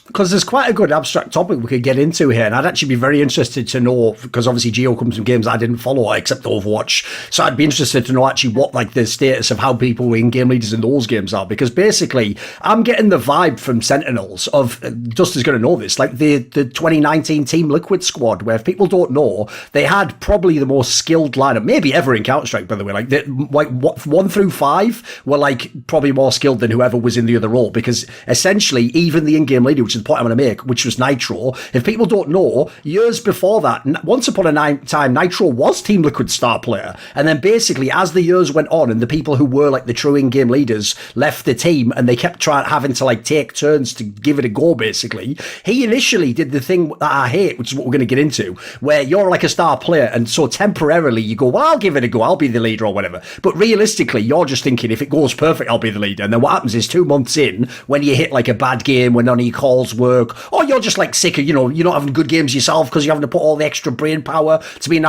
because there's quite a good abstract topic we could get into here, and I'd actually be very interested to know, because obviously Geo comes from games I didn't follow except Overwatch, so I'd be interested to know actually what like the status of how people in game leaders in those games are, because basically I'm getting the vibe from Sentinels of, Dustin's going to know this, like the 2019 Team Liquid squad, where if people don't know, they had probably the most skilled lineup maybe ever in Counter-Strike, by the way. Like 1 through 5 were like probably more skilled than whoever was in the other role, because essentially even the in-game leader, which is the point I'm going to make, which was Nitro, if people don't know, years before that, once upon a time, Nitro was Team Liquid's star player, and then basically as the years went on and the people who were like the true in-game leaders left the team and they kept having to like take turns to give it a go, basically, he initially did the thing that I hate, which is what we're going to get into, where you're like a star player and so temporarily you go, well, I'll give it a go, I'll be the leader or whatever, but realistically you're just thinking if it goes perfect I'll be the leader, and then what happens is 2 months in, when you hit like a bad game, when none of your calls work, or you're just like sick of, you're not having good games yourself because you're having to put all the extra brain power to be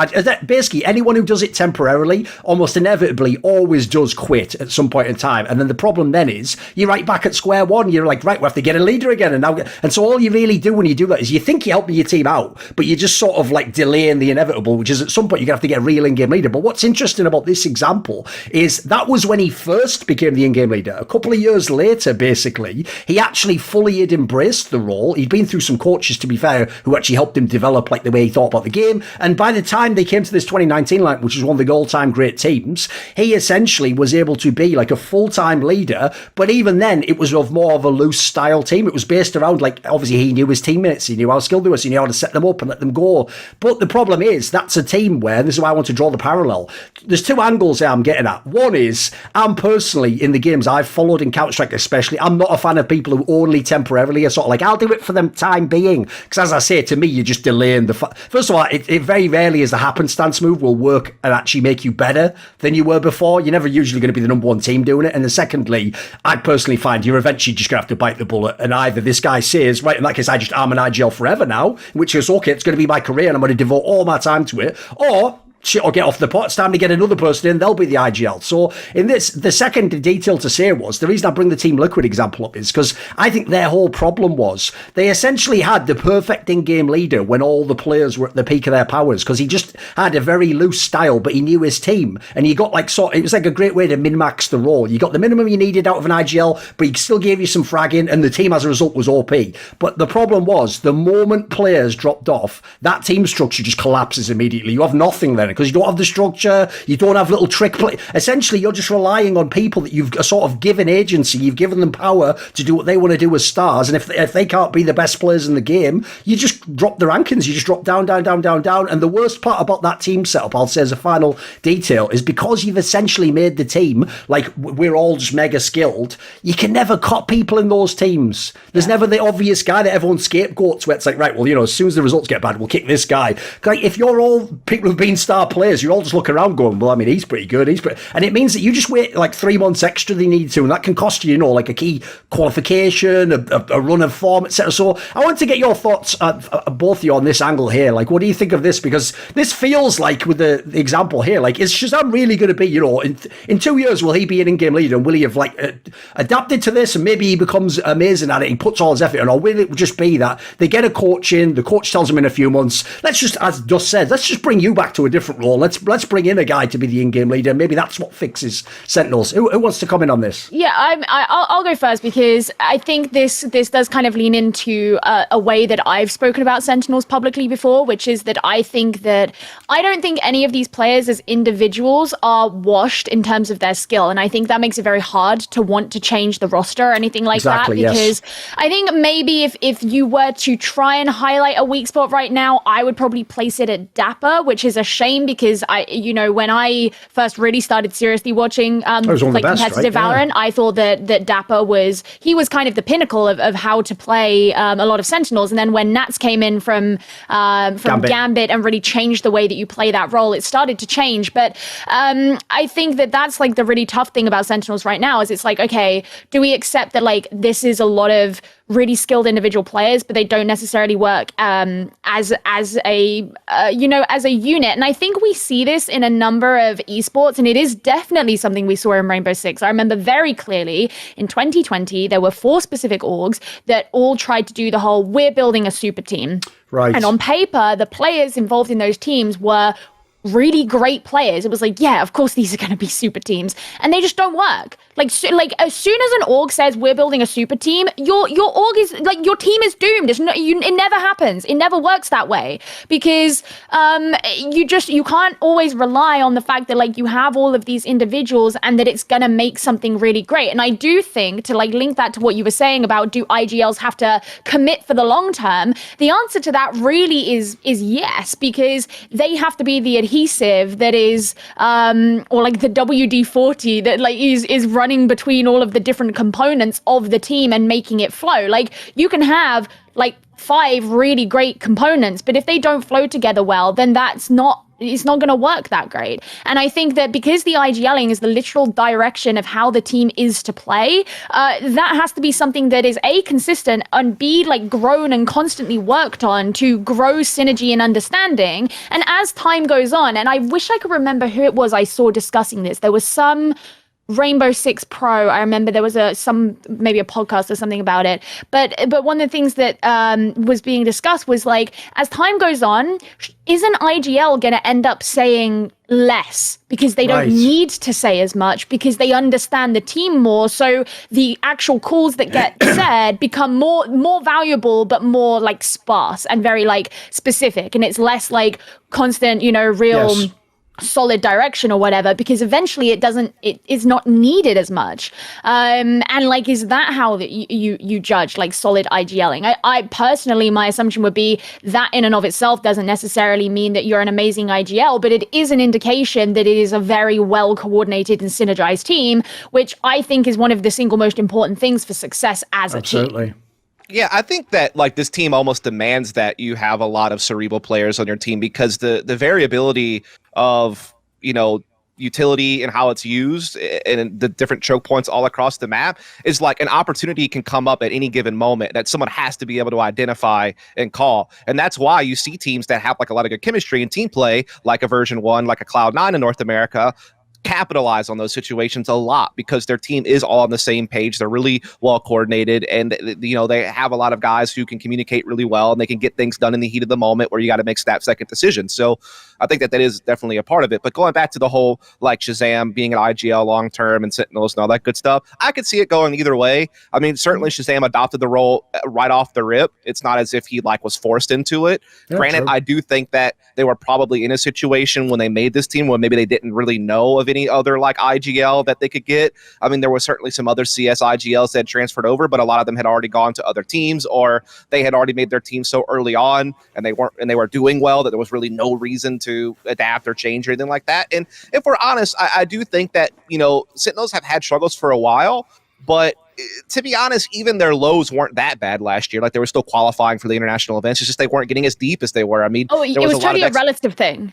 basically anyone who does it temporarily almost inevitably always does quit at some point in time, and then the problem then is you're right back at square one. You're like, right, we have to get a leader again, and so all you really do when you do that is you think you're helping your team out, but you're just sort of like delaying the inevitable, which is at some point you're gonna have to get a real in-game leader. But what's interesting about this example is that was when he first became the in-game leader. A couple of years later, basically, he actually fully had embraced the role. He'd been through some coaches, to be fair, who actually helped him develop like the way he thought about the game, and by the time they came to this 2019 line, which was one of the all-time great teams, he essentially was able to be like a full-time leader. But even then it was of more of a loose style team. It was based around, like, obviously he knew his teammates, he knew how skilled they were, he knew how to set them up and let them go. But the problem is that's a team where, and this is why I want to draw the parallel, there's two angles there I'm getting at. One is, I'm personally, in the games I've followed in Counter-Strike especially, I'm not a fan of people who only temporarily are sort of like, I'll do it for the time being, because as I say, to me you're just delaying the first of all, it very rarely is the happenstance move will work and actually make you better than you were before. You're never usually going to be the number one team doing it. And then secondly, I personally find you're eventually just going to have to bite the bullet, and either this guy says, right, in that case I'm an IGL forever now, in which case, okay, it's going to be my career and I'm going to devote all my time to it, or shit, or get off the pot, it's time to get another person in, they'll be the IGL. So in this, the second detail to say was, the reason I bring the Team Liquid example up is because I think their whole problem was they essentially had the perfect in-game leader when all the players were at the peak of their powers, because he just had a very loose style, but he knew his team, and he got like, it was like a great way to min-max the role. You got the minimum you needed out of an IGL, but he still gave you some fragging, and the team as a result was OP. But the problem was, the moment players dropped off, that team structure just collapses immediately. You have nothing then, because you don't have the structure, you don't have little trick play. Essentially, you're just relying on people that you've sort of given agency, you've given them power to do what they want to do as stars, and if they can't be the best players in the game, you just drop the rankings, you just drop down. And the worst part about that team setup, I'll say as a final detail, is because you've essentially made the team like we're all just mega skilled, you can never cut people in those teams. There's never the obvious guy that everyone scapegoats where it's like, right, well, as soon as the results get bad, we'll kick this guy. Like, if you're all people who've been star players, you all just look around going, well, I mean, he's pretty good, and it means that you just wait like 3 months extra than you need to, and that can cost you, like a key qualification, a run of form, etc. So I want to get your thoughts, both of you, on this angle here. Like, what do you think of this? Because this feels like, with the example here, like, is Shazam really going to be, in 2 years, will he be an in-game leader, and will he have like adapted to this, and maybe he becomes amazing at it, he puts all his effort in, or will it just be that they get a coach in, the coach tells him in a few months, let's just, as Dust said, let's just bring you back to a different role, let's bring in a guy to be the in-game leader. Maybe that's what fixes Sentinels. Who wants to comment on this? Yeah, I'll go first, because I think this does kind of lean into a way that I've spoken about Sentinels publicly before, which is that I don't think any of these players as individuals are washed in terms of their skill, and I think that makes it very hard to want to change the roster or anything like that, because yes. I think maybe if you were to try and highlight a weak spot right now, I would probably place it at Dapper, which is a shame, because when I first really started seriously watching competitive Valorant, I thought that Dapper was kind of the pinnacle of how to play a lot of Sentinels. And then when Nats came in from Gambit and really changed the way that you play that role, it started to change. But I think that's like the really tough thing about Sentinels right now, is it's like, okay, do we accept that like this is a lot of really skilled individual players, but they don't necessarily work as a as a unit. And I think we see this in a number of esports, and it is definitely something we saw in Rainbow Six. I remember very clearly in 2020 there were 4 specific orgs that all tried to do the whole "we're building a super team." Right. And on paper, the players involved in those teams were really great players. It was like, yeah, of course these are going to be super teams, and they just don't work. Like as soon as an org says we're building a super team, your org is like, your team is doomed. It never happens. It never works that way, because you can't always rely on the fact that like you have all of these individuals and that it's going to make something really great. And I do think, to like link that to what you were saying about, do IGLs have to commit for the long term? The answer to that really is yes, because they have to be the adhesive that is or like the WD-40 that like is running between all of the different components of the team and making it flow. Like, you can have like 5 really great components, but if they don't flow together well, then it's not going to work that great. And I think that because the IGLing is the literal direction of how the team is to play, that has to be something that is A, consistent, and B, like grown and constantly worked on to grow synergy and understanding. And as time goes on, and I wish I could remember who it was I saw discussing this, there was some Rainbow Six Pro. I remember there was maybe a podcast or something about it. But one of the things that was being discussed was like, as time goes on, isn't IGL going to end up saying less because they don't need to say as much, because they understand the team more? So the actual calls that get said become more valuable, but more like sparse and very like specific, and it's less like constant, real. Yes. Solid direction or whatever, because eventually it is not needed as much. And like, is that how that you judge like solid IGLing? I personally, my assumption would be that in and of itself doesn't necessarily mean that you're an amazing IGL, but it is an indication that it is a very well coordinated and synergized team, which I think is one of the single most important things for success as a team. Absolutely. Yeah, I think that like this team almost demands that you have a lot of cerebral players on your team, because the variability of, utility and how it's used and the different choke points all across the map is like an opportunity can come up at any given moment that someone has to be able to identify and call. And that's why you see teams that have like a lot of good chemistry and team play, like a version 1, like a Cloud9 in North America, capitalize on those situations a lot, because their team is all on the same page. They're really well coordinated, and they have a lot of guys who can communicate really well, and they can get things done in the heat of the moment where you got to make snap-second decisions. So I think that is definitely a part of it. But going back to the whole like Shazam being an IGL long term and Sentinels and all that good stuff, I could see it going either way. I mean, certainly Shazam adopted the role right off the rip. It's not as if he like was forced into it. Yeah, granted, true. I do think that they were probably in a situation when they made this team where maybe they didn't really know of any other like IGL that they could get. I mean, there was certainly some other CS IGLs that had transferred over, but a lot of them had already gone to other teams, or they had already made their team so early on and they were doing well that there was really no reason to adapt or change or anything like that. And if we're honest, I do think that, Sentinels have had struggles for a while, but to be honest, even their lows weren't that bad last year. Like, they were still qualifying for the international events. It's just they weren't getting as deep as they were. I mean, it was totally a relative thing.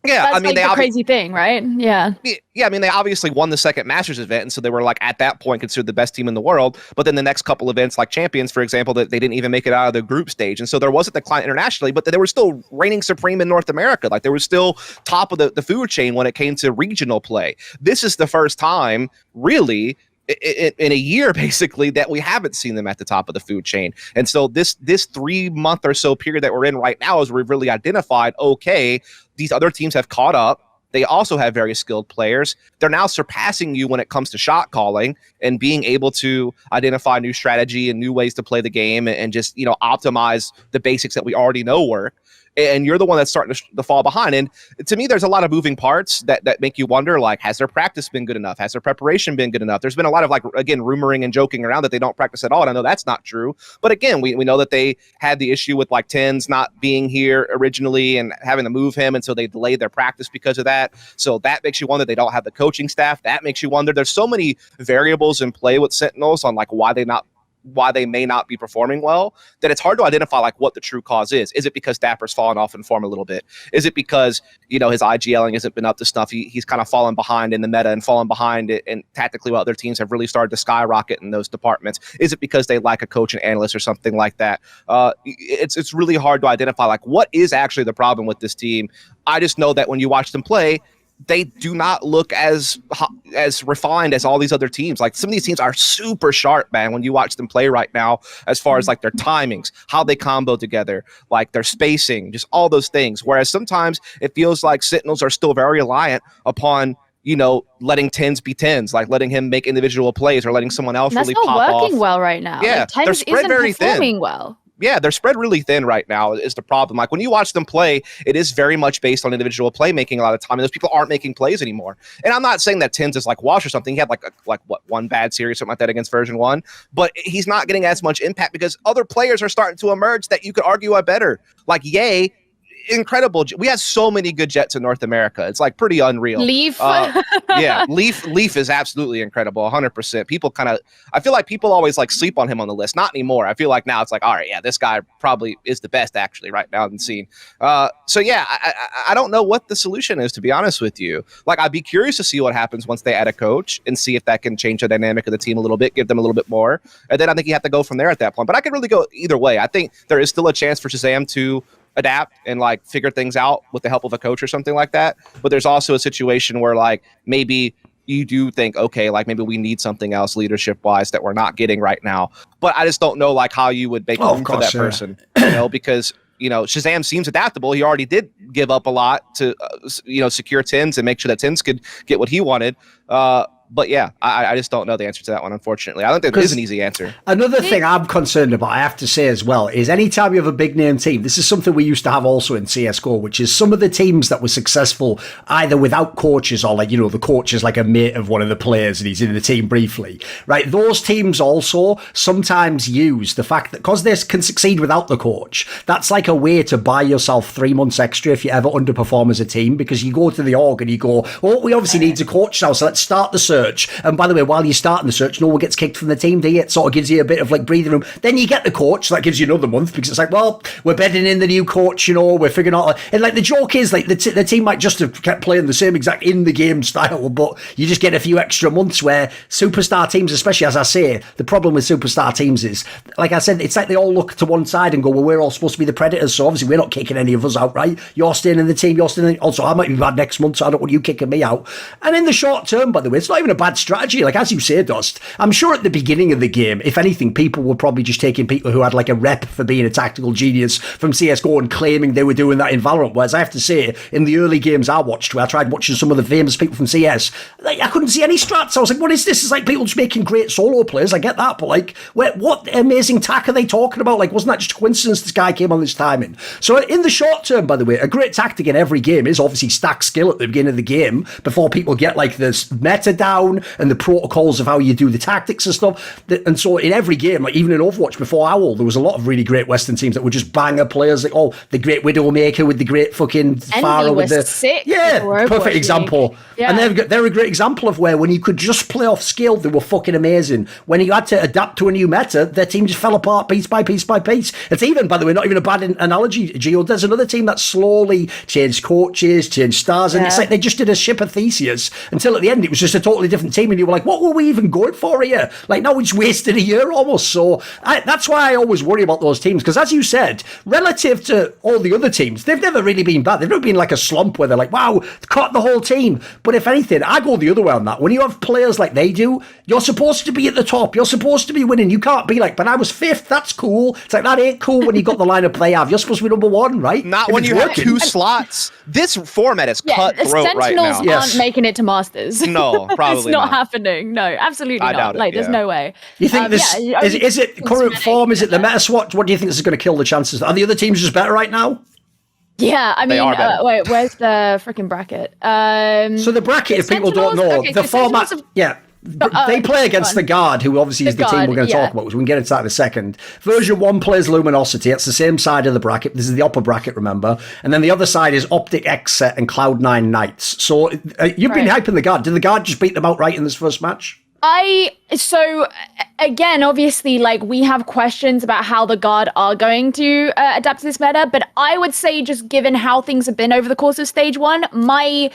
Yeah, that's I mean, like the crazy thing, right? Yeah. Yeah, I mean, they obviously won the second Masters event, and so they were like at that point considered the best team in the world. But then the next couple events, like Champions, for example, that they didn't even make it out of the group stage, and so there wasn't the decline internationally, but they were still reigning supreme in North America. Like, they were still top of the food chain when it came to regional play. This is the first time, really, in a year, basically, that we haven't seen them at the top of the food chain. And so this 3-month or so period that we're in right now is we've really identified, okay, these other teams have caught up. They also have very skilled players. They're now surpassing you when it comes to shot calling and being able to identify new strategy and new ways to play the game and just, optimize the basics that we already know work. And you're the one that's starting to fall behind. And to me, there's a lot of moving parts that make you wonder, like, has their practice been good enough? Has their preparation been good enough? There's been a lot of, like, again, rumoring and joking around that they don't practice at all. And I know that's not true. But again, we know that they had the issue with, like, Tens not being here originally and having to move him. And so they delayed their practice because of that. So that makes you wonder. They don't have the coaching staff. That makes you wonder. There's so many variables in play with Sentinels on, like, why they why they may not be performing well, then it's hard to identify like what the true cause is. Is it because Dapper's fallen off in form a little bit? Is it because, you know, his IGLing hasn't been up to snuff? He's kind of fallen behind in the meta and fallen behind it, and tactically while other teams have really started to skyrocket in those departments? Is it because they lack a coach and analyst or something like that? It's really hard to identify like what is actually the problem with this team. I just know that when you watch them play, they do not look as refined as all these other teams. Like some of these teams are super sharp, man, when you watch them play right now, as far as like their timings, how they combo together, like their spacing, just all those things. Whereas sometimes it feels like Sentinels are still very reliant upon, you know, letting 10s be 10s, like letting him make individual plays or letting someone else really pop off. That's not working well right now. Yeah, like, they're spread very thin. Well. Yeah, they're spread really thin right now is the problem. Like when you watch them play, it is very much based on individual playmaking a lot of time, and those people aren't making plays anymore. And I'm not saying that Tins is like Wash or something. He had like one bad series, something like that against version 1, but he's not getting as much impact because other players are starting to emerge that you could argue are better. Like Ye, incredible. We have so many good Jets in North America. It's like pretty unreal. Leaf. Yeah, Leaf is absolutely incredible, 100%. People I feel like people always like sleep on him on the list. Not anymore. I feel like now it's like, all right, yeah, this guy probably is the best actually right now in the scene. So yeah, I don't know what the solution is, to be honest with you. Like I'd be curious to see what happens once they add a coach and see if that can change the dynamic of the team a little bit, give them a little bit more. And then I think you have to go from there at that point. But I could really go either way. I think there is still a chance for Shazam to adapt and like figure things out with the help of a coach or something like that. But there's also a situation where like maybe you do think, okay, like maybe we need something else leadership wise that we're not getting right now. But I just don't know like how you would make room for that person, you know, because you know, Shazam seems adaptable. He already did give up a lot to, you know, secure 10s and make sure that 10s could get what he wanted. But yeah, I just don't know the answer to that one, unfortunately. I don't think there is an easy answer. Another thing I'm concerned about, I have to say as well, is anytime you have a big name team, this is something we used to have also in CSGO, which is some of the teams that were successful either without coaches or like, you know, the coach is like a mate of one of the players and he's in the team briefly, right? Those teams also sometimes use the fact that because they can succeed without the coach, that's like a way to buy yourself 3 months extra if you ever underperform as a team, because you go to the org and you go, oh, we obviously need a coach now, so let's start the search. And by the way, while you're starting the search, no one gets kicked from the team, do you? It sort of gives you a bit of like breathing room. Then you get the coach, so that gives you another month, because it's like, well, we're bedding in the new coach, you know, we're figuring out. And like the joke is, like the team might just have kept playing the same exact in the game style, but you just get a few extra months where superstar teams, especially as I say, the problem with superstar teams is, like I said, it's like they all look to one side and go, well, we're all supposed to be the predators, so obviously we're not kicking any of us out, right? You're staying in the team, you're staying in the, also I might be bad next month, so I don't want you kicking me out. And in the short term, by the way, it's not even a bad strategy. Like, as you say, Dust, I'm sure at the beginning of the game, if anything, people were probably just taking people who had like a rep for being a tactical genius from CSGO and claiming they were doing that in Valorant. Whereas I have to say, in the early games I watched, where I tried watching some of the famous people from CS, like, I couldn't see any strats. I was like, what is this? It's like people just making great solo players. I get that, but like, what amazing tack are they talking about? Like, wasn't that just a coincidence this guy came on this timing? So in the short term, by the way, a great tactic in every game is obviously stack skill at the beginning of the game before people get like this meta down and the protocols of how you do the tactics and stuff. And so in every game, like even in Overwatch before Owl, there was a lot of really great Western teams that would just banger players, like, oh, the great Widowmaker with the great fucking Pharah with the sick, perfect example. Yeah. And they're a great example of where when you could just play off skill, they were fucking amazing. When you had to adapt to a new meta, their team just fell apart piece by piece by piece. It's even, by the way, not even a bad analogy, Gio. There's another team that slowly changed coaches, changed stars, and it's like they just did a ship of Theseus until at the end it was just a totally different team, and you were like, what were we even going for here? Like, now we just wasted a year almost. So that's why I always worry about those teams, because as you said, relative to all the other teams, they've never really been bad. They've never been like a slump where they're like, wow, caught the whole team. But if anything, I go the other way on that. When you have players like they do, you're supposed to be at the top. You're supposed to be winning. You can't be like, but I was fifth. That's cool. It's like, that ain't cool when you got the lineup they have. You're supposed to be number one, right? Not if when you have two slots. This format is cutthroat right now. Sentinels aren't making it to Masters. No, probably it's not happening. No, absolutely I not. doubt it, Like, there's no way. You think this is it current form? Is it the meta swap? What do you think this is going to kill the chances? Are the other teams just better right now? Yeah, I mean, wait, where's the freaking bracket? So the bracket, if people don't know, the format, they play against the Guard, who obviously is the team we're going to talk about, which we can get into that in a second. Version 1 plays Luminosity. It's the same side of the bracket. This is the upper bracket, remember? And then the other side is Optic Xset and Cloud9 Knights. So you've been hyping the Guard. Did the Guard just beat them outright in this first match? So again, obviously, like, we have questions about how the Guard are going to adapt to this meta, but I would say, just given how things have been over the course of stage 1, my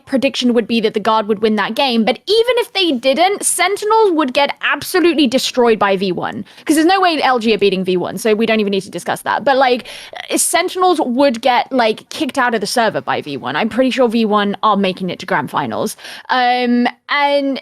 prediction would be that the Guard would win that game. But even if they didn't, Sentinels would get absolutely destroyed by V1. Because there's no way LG are beating V1, so we don't even need to discuss that. But, like, Sentinels would get, like, kicked out of the server by V1. I'm pretty sure V1 are making it to Grand Finals. And then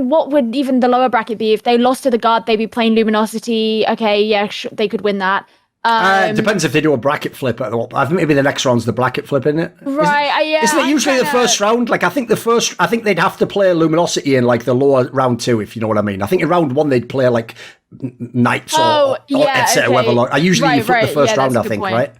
what would even the lower bracket be? If they lost to the Guard, they'd be playing Luminosity. Okay, yeah, they could win that. It depends if they do a bracket flip. I think maybe the next round's the bracket flip, isn't it? Right, yeah. Isn't it usually the first round? Like, I think they'd have to play Luminosity in, like, the lower round 2, if you know what I mean. I think in round 1 they'd play, like, Knights or etc. Okay. I usually flip the first round, I think, right?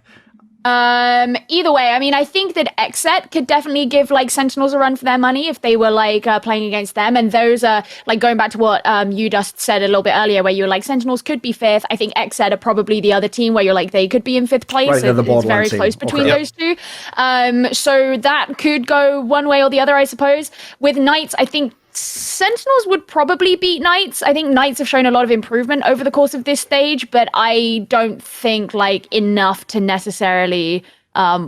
Either way, I mean, I think that XSET could definitely give, like, Sentinels a run for their money if they were, like, playing against them. And those are, like, going back to what you just said a little bit earlier, where you were like, Sentinels could be 5th. I think XSET are probably the other team where you're like, they could be in 5th place. Right, so it's very close between those two. So that could go one way or the other, I suppose. With Knights, I think Sentinels would probably beat Knights. I think Knights have shown a lot of improvement over the course of this stage, but I don't think, like, enough to necessarily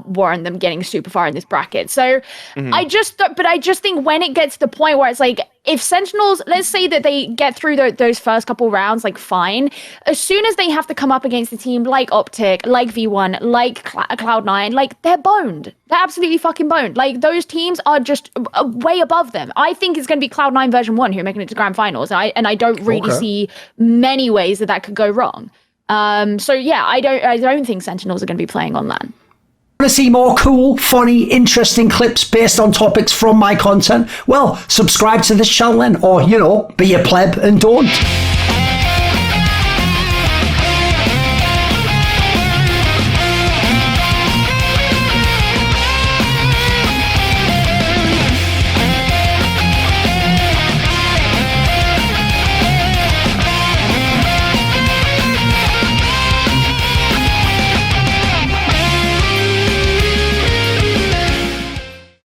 warrant them getting super far in this bracket. So I just think when it gets to the point where it's like, if Sentinels, let's say that they get through those first couple rounds, like, fine. As soon as they have to come up against a team like Optic, like V1, like Cloud9, like, they're boned. They're absolutely fucking boned. Like, those teams are just way above them. I think it's going to be Cloud9 version 1 who are making it to Grand Finals. And I don't really see many ways that could go wrong. So yeah, I don't think Sentinels are going to be playing on that. Want to see more cool, funny, interesting clips based on topics from my content? Well, subscribe to this channel then, or, be a pleb and don't.